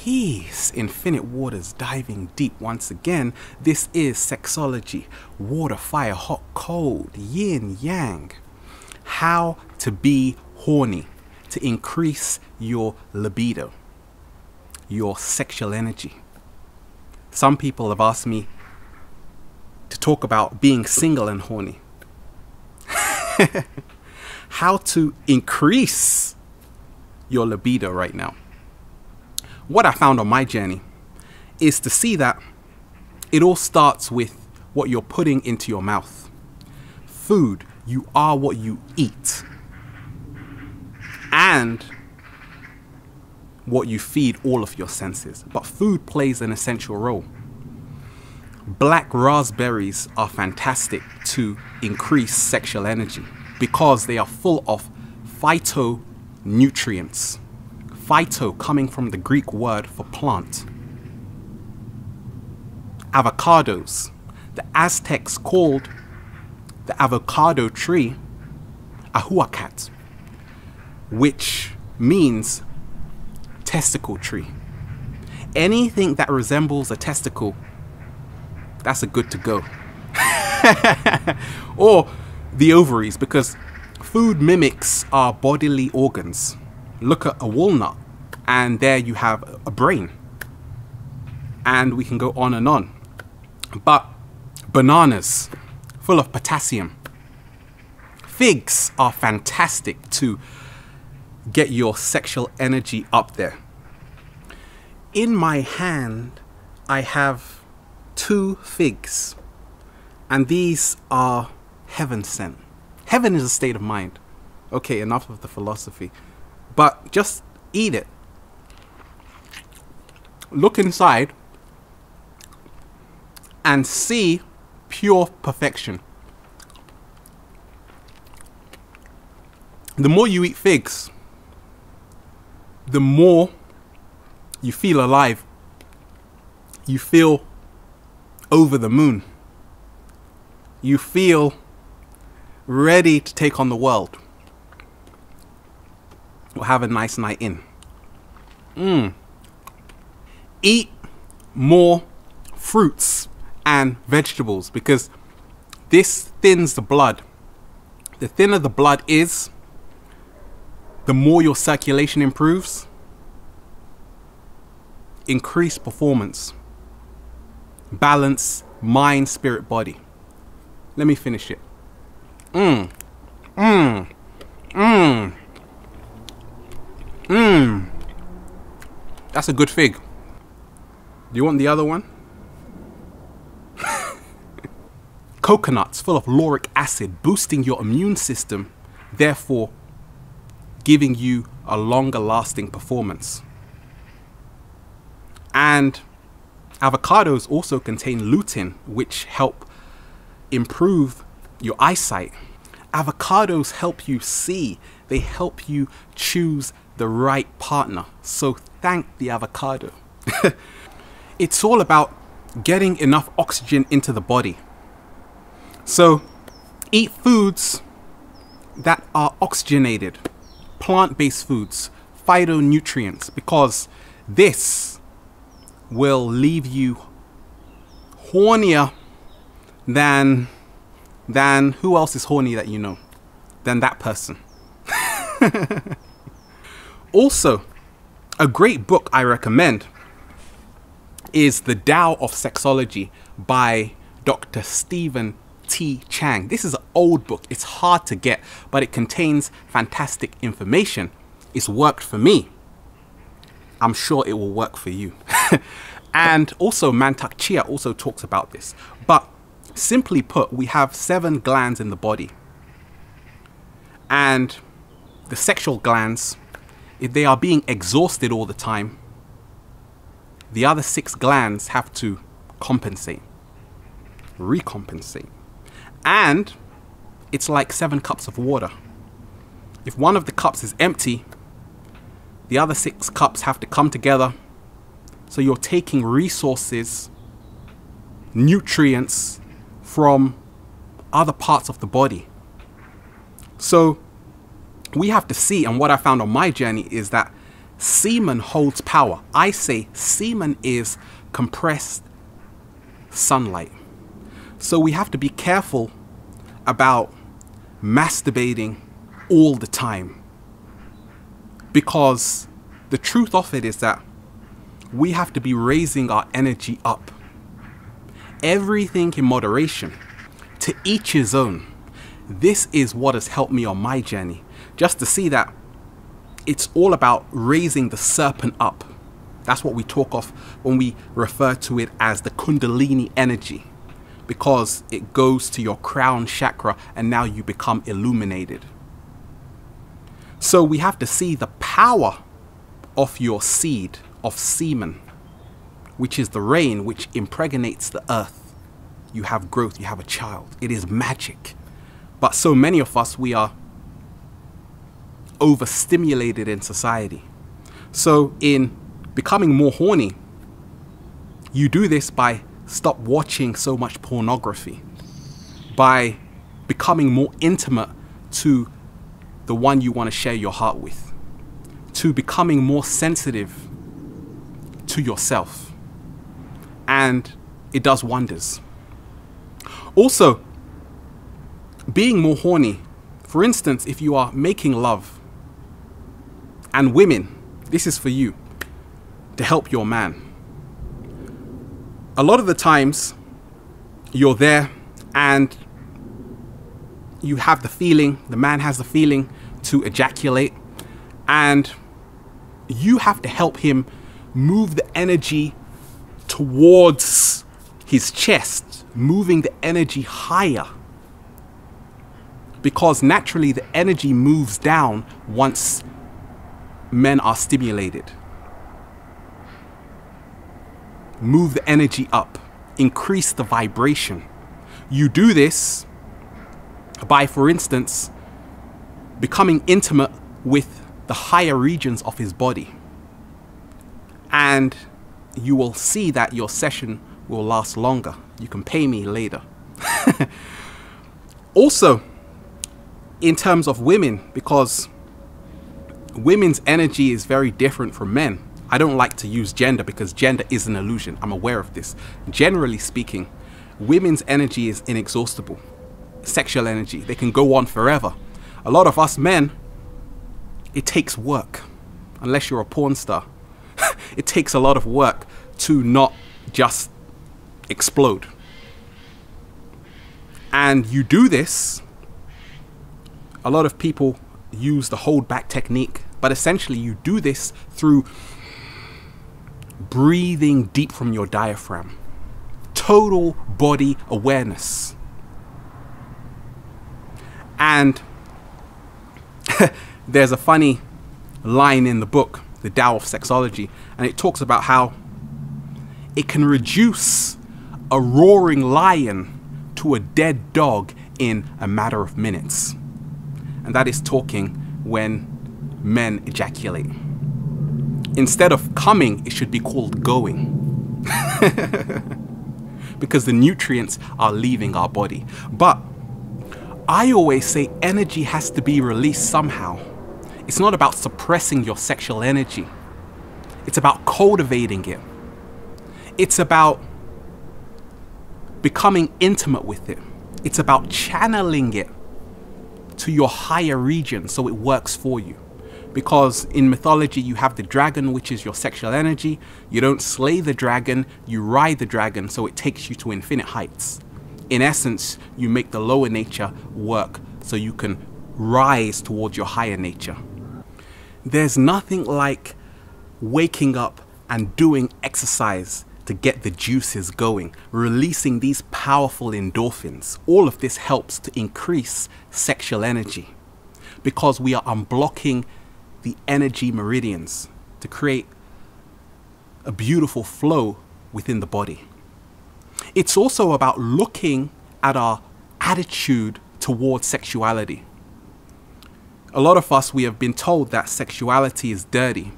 Peace, infinite waters diving deep once again. This is sexology, water, fire, hot, cold, yin, yang. How to be horny, to increase your libido, your sexual energy. Some people have asked me to talk about being single and horny. How to increase your libido right now. What I found on my journey is to see that it all starts with what you're putting into your mouth. Food, you are what you eat. And what you feed all of your senses. But food plays an essential role. Black raspberries are fantastic to increase sexual energy because they are full of phytonutrients. Phyto coming from the Greek word for plant. Avocados. The Aztecs called the avocado tree ahuacat, which means testicle tree. Anything that resembles a testicle, that's a good to go. Or the ovaries, because food mimics our bodily organs. Look at a walnut and there you have a brain, and we can go on and on. But bananas, full of potassium. Figs are fantastic to get your sexual energy up there. In my hand I have 2 figs, and these are heaven sent. Heaven is a state of mind. Okay, enough of the philosophy. But just eat it. Look inside and see pure perfection. The more you eat figs, the more you feel alive. You feel over the moon. You feel ready to take on the world. Or have a nice night in. Eat more fruits and vegetables because this thins the blood. The thinner the blood is, the more your circulation improves. Increased performance. Balance, mind, spirit, body. Let me finish it. That's a good fig. Do you want the other one? Coconuts full of lauric acid, boosting your immune system, therefore giving you a longer lasting performance. And avocados also contain lutein, which help improve your eyesight. Avocados help you see. They help you choose the right partner. So thank the avocado. It's all about getting enough oxygen into the body. So eat foods that are oxygenated, plant-based foods, phytonutrients, because this will leave you hornier than who else is horny that you know? Than that person. Also, a great book I recommend is The Dow of Sexology by Dr. Stephen T. Chang. This is an old book. It's hard to get, but it contains fantastic information. It's worked for me. I'm sure it will work for you. And also Mantak Chia also talks about this. But simply put, we have 7 glands in the body. And the sexual glands, if they are being exhausted all the time, the other 6 glands have to compensate, recompensate. And it's like 7 cups of water. If one of the cups is empty, the other 6 cups have to come together. So you're taking resources, nutrients from other parts of the body. So we have to see, and what I found on my journey is that Semen holds power. I say semen is compressed sunlight. So we have to be careful about masturbating all the time, because the truth of it is that we have to be raising our energy up. Everything in moderation, to each his own. This is what has helped me on my journey, just to see that it's all about raising the serpent up. That's what we talk of when we refer to it as the Kundalini energy, because it goes to your crown chakra and now you become illuminated. So we have to see the power of your seed of semen, which is the rain which impregnates the earth. You have growth, you have a child. It is magic. But so many of us, we are overstimulated in society. So in becoming more horny, you do this by stop watching so much pornography, by becoming more intimate to the one you want to share your heart with, to becoming more sensitive to yourself. And it does wonders. Also, being more horny, for instance, if you are making love, and women, this is for you, to help your man. A lot of the times, you're there and you have the feeling, the man has the feeling to ejaculate, and you have to help him move the energy towards his chest, moving the energy higher. Because naturally the energy moves down once men are stimulated. Move the energy up, increase the vibration. You do this by, for instance, becoming intimate with the higher regions of his body. And you will see that your session will last longer. You can pay me later. Also, in terms of women, because women's energy is very different from men. I don't like to use gender because gender is an illusion. I'm aware of this. Generally speaking, women's energy is inexhaustible. Sexual energy, they can go on forever. A lot of us men, it takes work. Unless you're a porn star, it takes a lot of work to not just explode. And you do this, a lot of people use the Holdback Technique, but essentially you do this through breathing deep from your diaphragm. Total body awareness. And there's a funny line in the book, the Dow of Sexology, and it talks about how it can reduce a roaring lion to a dead dog in a matter of minutes. And that is talking when men ejaculate. Instead of coming, it should be called going. Because the nutrients are leaving our body. But I always say energy has to be released somehow. It's not about suppressing your sexual energy. It's about cultivating it. It's about becoming intimate with it. It's about channeling it to your higher region so it works for you. Because in mythology you have the dragon, which is your sexual energy. You don't slay the dragon, you ride the dragon, so it takes you to infinite heights. In essence, you make the lower nature work so you can rise towards your higher nature. There's nothing like waking up and doing exercise to get the juices going, releasing these powerful endorphins. All of this helps to increase sexual energy because we are unblocking the energy meridians to create a beautiful flow within the body. It's also about looking at our attitude towards sexuality. A lot of us, we have been told that sexuality is dirty.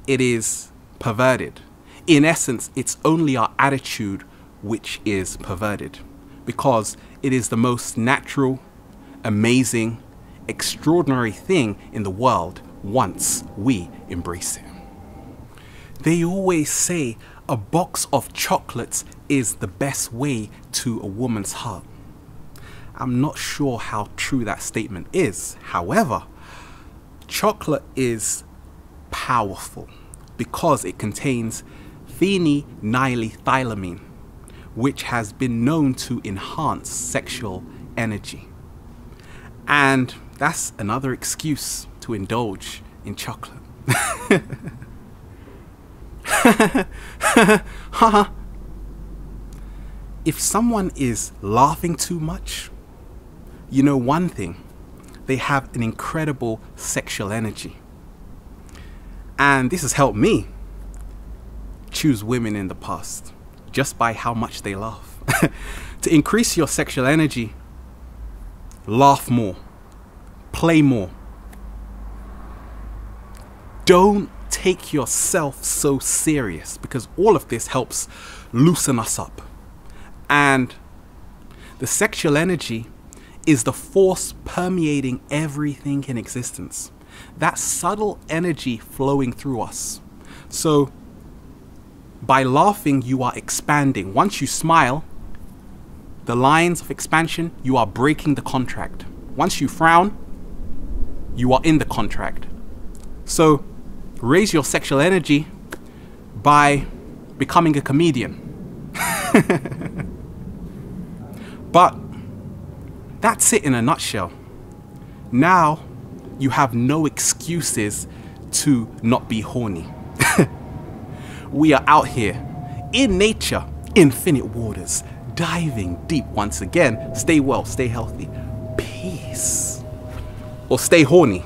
It is perverted. In essence, it's only our attitude which is perverted, because it is the most natural, amazing, extraordinary thing in the world once we embrace it. They always say a box of chocolates is the best way to a woman's heart. I'm not sure how true that statement is. However, chocolate is powerful because it contains phenylethylamine, which has been known to enhance sexual energy. And that's another excuse to indulge in chocolate. If someone is laughing too much, you know one thing, they have an incredible sexual energy. And this has helped me choose women in the past just by how much they laugh. To increase your sexual energy, laugh more, play more. Don't take yourself so serious, because all of this helps loosen us up. And the sexual energy is the force permeating everything in existence. That subtle energy flowing through us. So by laughing, you are expanding. Once you smile, the lines of expansion, you are breaking the contract. Once you frown, you are in the contract. So raise your sexual energy by becoming a comedian. But that's it in a nutshell. Now you have no excuses to not be horny. We are out here in nature, infinite waters, diving deep once again. Stay well, stay healthy. Peace. Or stay horny.